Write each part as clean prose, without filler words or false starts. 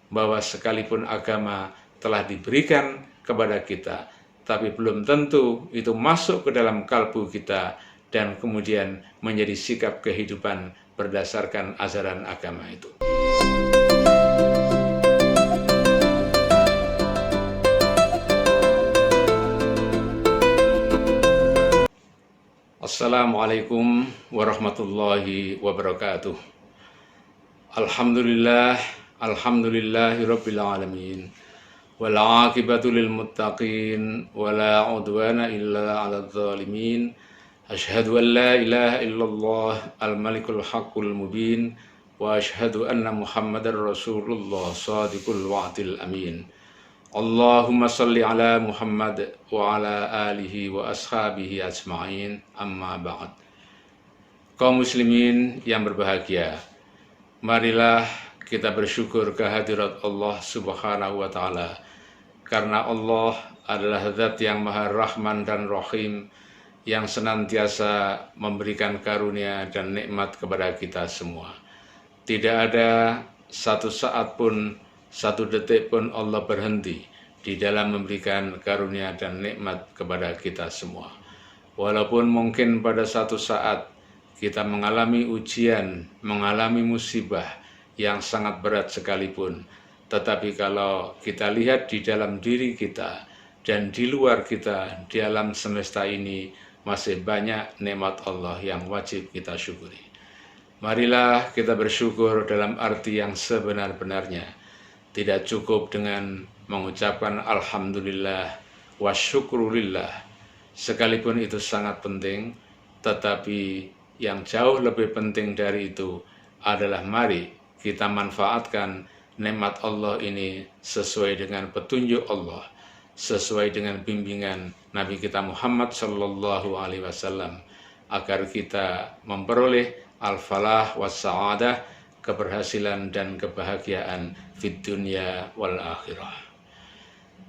bahwa sekalipun agama telah diberikan kepada kita, tapi belum tentu itu masuk ke dalam kalbu kita dan kemudian menjadi sikap kehidupan berdasarkan ajaran agama itu. Assalamualaikum warahmatullahi wabarakatuh. Alhamdulillahirabbil alamin. Wal 'aqibatu lil muttaqin wa la 'udwana illa 'alal zalimin. Asyhadu an la ilaha illallah al-malikul haqqul mubin wa asyhadu anna Muhammadar Rasulullah shadiqul wa'dil amin. Allahumma salli ala Muhammad wa ala alihi wa ashabihi ajma'in, amma ba'd. Kaum muslimin yang berbahagia, marilah kita bersyukur kehadirat Allah Subhanahu wa ta'ala, karena Allah adalah zat yang maha rahman dan rahim, yang senantiasa memberikan karunia dan nikmat kepada kita semua. Tidak ada satu saat pun, satu detik pun Allah berhenti di dalam memberikan karunia dan nikmat kepada kita semua. Walaupun mungkin pada satu saat kita mengalami ujian, mengalami musibah yang sangat berat sekalipun, tetapi kalau kita lihat di dalam diri kita dan di luar kita, di alam semesta ini masih banyak nikmat Allah yang wajib kita syukuri. Marilah kita bersyukur dalam arti yang sebenar-benarnya. Tidak cukup dengan mengucapkan alhamdulillah wa syukrulillah, sekalipun itu sangat penting, tetapi yang jauh lebih penting dari itu adalah mari kita manfaatkan nikmat Allah ini sesuai dengan petunjuk Allah, sesuai dengan bimbingan Nabi kita Muhammad sallallahu alaihi wasallam, agar kita memperoleh al-falah was sa'adah, keberhasilan dan kebahagiaan fid dunya wal akhirah.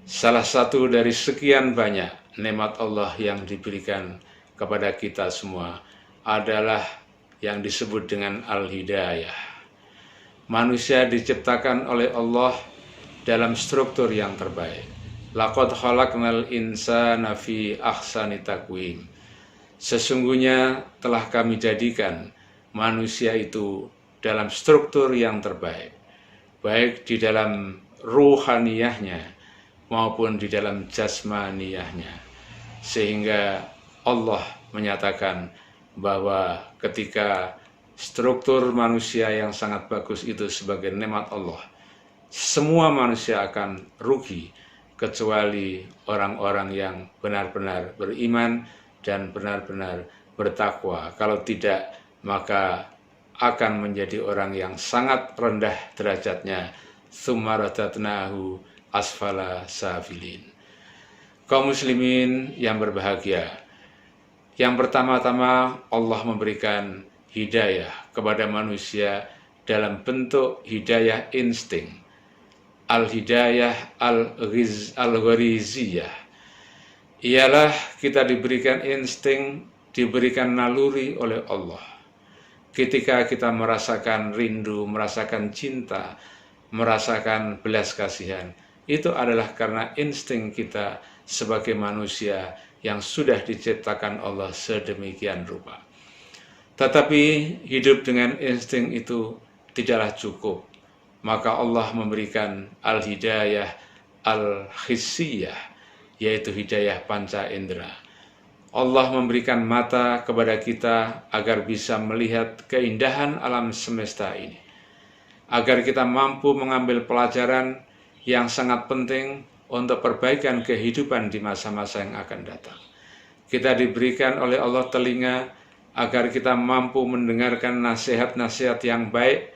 Salah satu dari sekian banyak nikmat Allah yang diberikan kepada kita semua adalah yang disebut dengan al-hidayah. Manusia diciptakan oleh Allah dalam struktur yang terbaik. Laqad khalaqnal insana fi ahsani taqwim. Sesungguhnya telah kami jadikan manusia itu dalam struktur yang terbaik, baik di dalam ruhaniyahnya maupun di dalam jasmaniyahnya. Sehingga Allah menyatakan bahwa ketika struktur manusia yang sangat bagus itu sebagai nikmat Allah, semua manusia akan rugi kecuali orang-orang yang benar-benar beriman dan benar-benar bertakwa. Kalau tidak, maka akan menjadi orang yang sangat rendah derajatnya. Tsumma radatnahu asfala safilin. Kaum muslimin yang berbahagia, yang pertama-tama Allah memberikan hidayah kepada manusia dalam bentuk hidayah insting, al-hidayah al-ghariziyah. Ialah kita diberikan insting, diberikan naluri oleh Allah. Ketika kita merasakan rindu, merasakan cinta, merasakan belas kasihan, itu adalah karena insting kita sebagai manusia yang sudah diciptakan Allah sedemikian rupa. Tetapi hidup dengan insting itu tidaklah cukup. Maka Allah memberikan al-hidayah al-hissiyah, yaitu hidayah panca indera. Allah memberikan mata kepada kita agar bisa melihat keindahan alam semesta ini, agar kita mampu mengambil pelajaran yang sangat penting untuk perbaikan kehidupan di masa-masa yang akan datang. Kita diberikan oleh Allah telinga agar kita mampu mendengarkan nasihat-nasihat yang baik,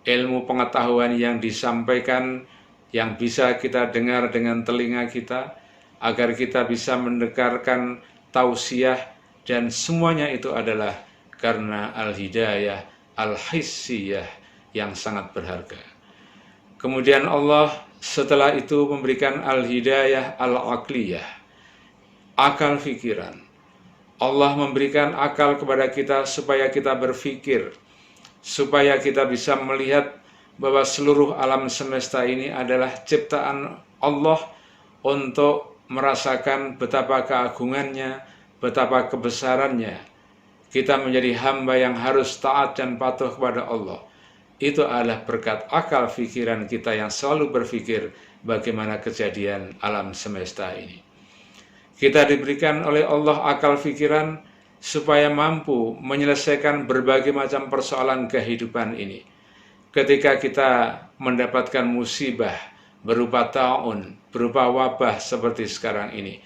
ilmu pengetahuan yang disampaikan yang bisa kita dengar dengan telinga kita, agar kita bisa mendengarkan tausiah, dan semuanya itu adalah karena al-hidayah al-hissiyah yang sangat berharga. Kemudian Allah setelah itu memberikan al-hidayah al-aqliyah, akal fikiran. Allah memberikan akal kepada kita supaya kita berpikir, supaya kita bisa melihat bahwa seluruh alam semesta ini adalah ciptaan Allah untuk merasakan betapa keagungannya, betapa kebesarannya. Kita menjadi hamba yang harus taat dan patuh kepada Allah. Itu adalah berkat akal pikiran kita yang selalu berpikir bagaimana kejadian alam semesta ini. Kita diberikan oleh Allah akal pikiran supaya mampu menyelesaikan berbagai macam persoalan kehidupan ini. Ketika kita mendapatkan musibah berupa ta'un, berupa wabah seperti sekarang ini,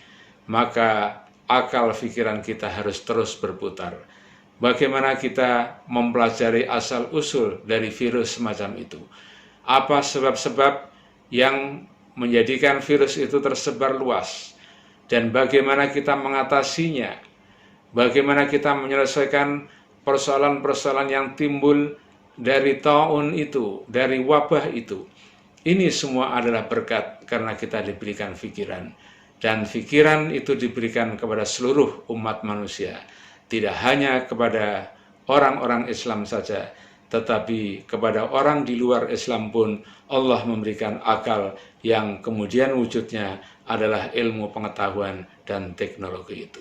maka akal pikiran kita harus terus berputar. Bagaimana kita mempelajari asal-usul dari virus semacam itu? Apa sebab-sebab yang menjadikan virus itu tersebar luas? Dan bagaimana kita mengatasinya? Bagaimana kita menyelesaikan persoalan-persoalan yang timbul dari ta'un itu, dari wabah itu? Ini semua adalah berkat karena kita diberikan pikiran. Dan pikiran itu diberikan kepada seluruh umat manusia. Tidak hanya kepada orang-orang Islam saja, tetapi kepada orang di luar Islam pun Allah memberikan akal yang kemudian wujudnya adalah ilmu pengetahuan dan teknologi itu.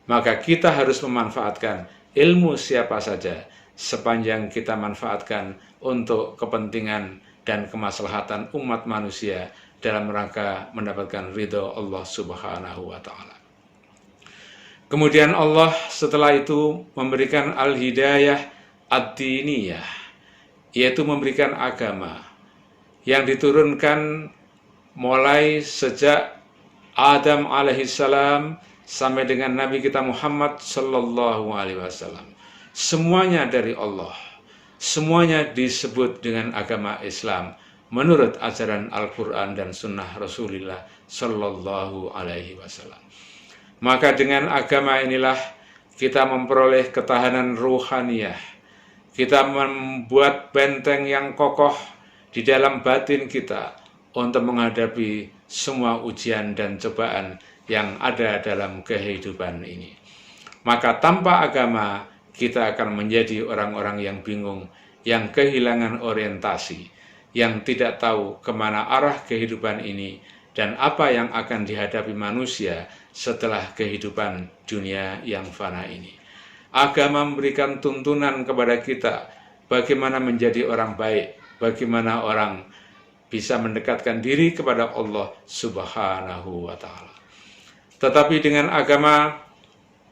Maka kita harus memanfaatkan ilmu siapa saja sepanjang kita manfaatkan untuk kepentingan dan kemaslahatan umat manusia dalam rangka mendapatkan ridho Allah Subhanahu wa Ta'ala. Kemudian Allah setelah itu memberikan al-hidayah ad-diniyah, yaitu memberikan agama yang diturunkan mulai sejak Adam alaihissalam sampai dengan Nabi kita Muhammad sallallahu alaihi wasallam. Semuanya dari Allah. Semuanya disebut dengan agama Islam menurut ajaran Al-Quran dan Sunnah Rasulullah sallallahu alaihi wasallam. Maka dengan agama inilah kita memperoleh ketahanan ruhaniyah. Kita membuat benteng yang kokoh di dalam batin kita untuk menghadapi semua ujian dan cobaan yang ada dalam kehidupan ini. Maka tanpa agama kita akan menjadi orang-orang yang bingung, yang kehilangan orientasi, yang tidak tahu kemana arah kehidupan ini dan apa yang akan dihadapi manusia setelah kehidupan dunia yang fana ini. Agama memberikan tuntunan kepada kita bagaimana menjadi orang baik, bagaimana orang bisa mendekatkan diri kepada Allah Subhanahu wa Ta'ala. Tetapi dengan agama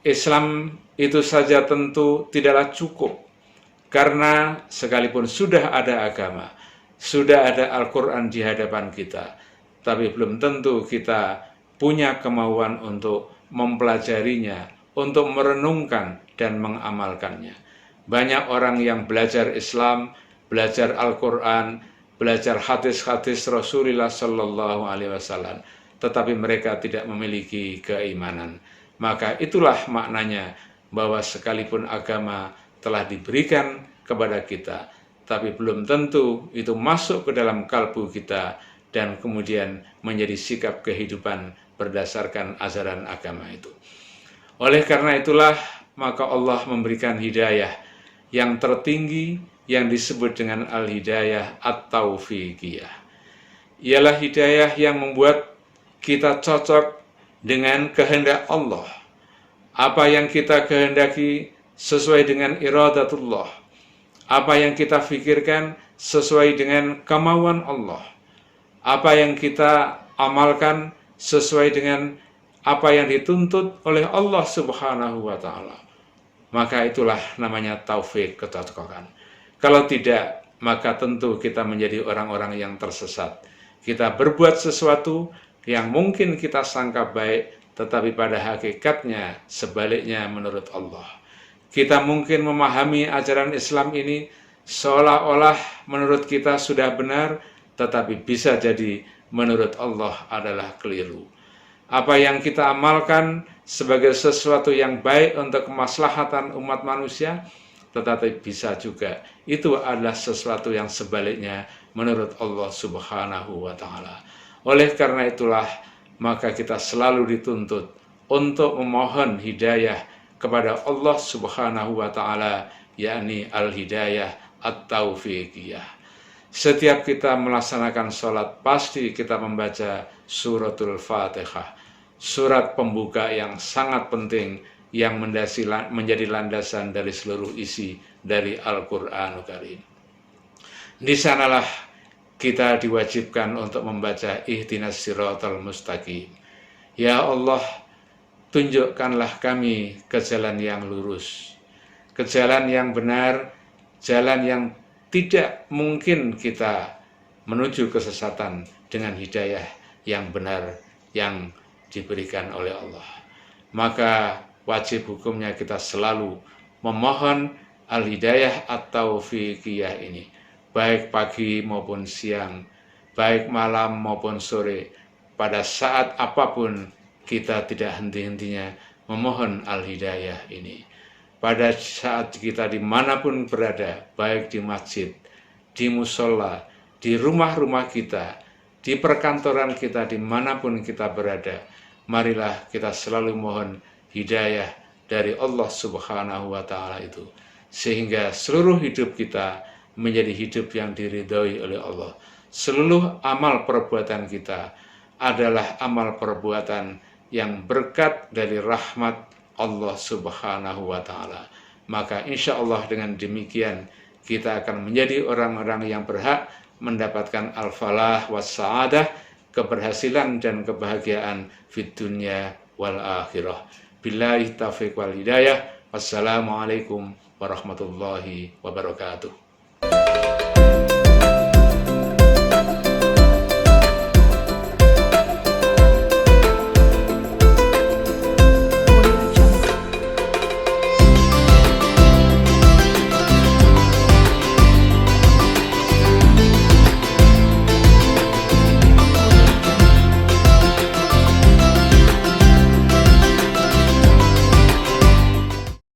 Islam itu saja tentu tidaklah cukup, karena sekalipun sudah ada agama, sudah ada Al-Quran di hadapan kita, tapi belum tentu kita punya kemauan untuk mempelajarinya, untuk merenungkan dan mengamalkannya. Banyak orang yang belajar Islam, belajar Al-Quran, belajar hadis-hadis Rasulullah Sallallahu Alaihi Wasallam, tetapi mereka tidak memiliki keimanan. Maka itulah maknanya bahwa sekalipun agama telah diberikan kepada kita, tapi belum tentu itu masuk ke dalam kalbu kita dan kemudian menjadi sikap kehidupan berdasarkan ajaran agama itu. Oleh karena itulah maka Allah memberikan hidayah yang tertinggi yang disebut dengan al-hidayah at-taufiqiyah. Ialah hidayah yang membuat kita cocok dengan kehendak Allah. Apa yang kita kehendaki sesuai dengan iradatullah. Apa yang kita pikirkan sesuai dengan kemauan Allah. Apa yang kita amalkan sesuai dengan apa yang dituntut oleh Allah Subhanahu wa Ta'ala. Maka itulah namanya taufik, kecocokan. Kalau tidak, maka tentu kita menjadi orang-orang yang tersesat. Kita berbuat sesuatu yang mungkin kita sangka baik, tetapi pada hakikatnya sebaliknya menurut Allah. Kita mungkin memahami ajaran Islam ini seolah-olah menurut kita sudah benar, tetapi bisa jadi menurut Allah adalah keliru. Apa yang kita amalkan sebagai sesuatu yang baik untuk kemaslahatan umat manusia, tetapi bisa juga itu adalah sesuatu yang sebaliknya menurut Allah Subhanahu wa Ta'ala. Oleh karena itulah maka kita selalu dituntut untuk memohon hidayah kepada Allah Subhanahu wa Ta'ala, yakni al-hidayah at-taufiqiyah. Setiap kita melaksanakan sholat, pasti kita membaca suratul Fatihah, surat pembuka yang sangat penting, yang menjadi landasan dari seluruh isi dari Al-Quranul Karim. Di sanalah kita diwajibkan untuk membaca ihdinas siratal mustaqim. Ya Allah, tunjukkanlah kami ke jalan yang lurus, ke jalan yang benar, jalan yang tidak mungkin kita menuju kesesatan dengan hidayah yang benar yang diberikan oleh Allah. Maka wajib hukumnya kita selalu memohon al-hidayah atau taufiqiyah ini, baik pagi maupun siang, baik malam maupun sore, pada saat apapun kita tidak henti-hentinya memohon al-hidayah ini. Pada saat kita dimanapun berada, baik di masjid, di musola, di rumah-rumah kita, di perkantoran kita, dimanapun kita berada, marilah kita selalu mohon hidayah dari Allah Subhanahu wa Ta'ala itu, sehingga seluruh hidup kita menjadi hidup yang diridhoi oleh Allah. Seluruh amal perbuatan kita adalah amal perbuatan yang berkat dari rahmat Allah Subhanahu wa Ta'ala. Maka insya Allah dengan demikian kita akan menjadi orang-orang yang berhak mendapatkan al-falah was-sa'adah, keberhasilan dan kebahagiaan fid dunya wal akhirah. Billahi taufiq wal hidayah. Wassalamualaikum warahmatullahi wabarakatuh.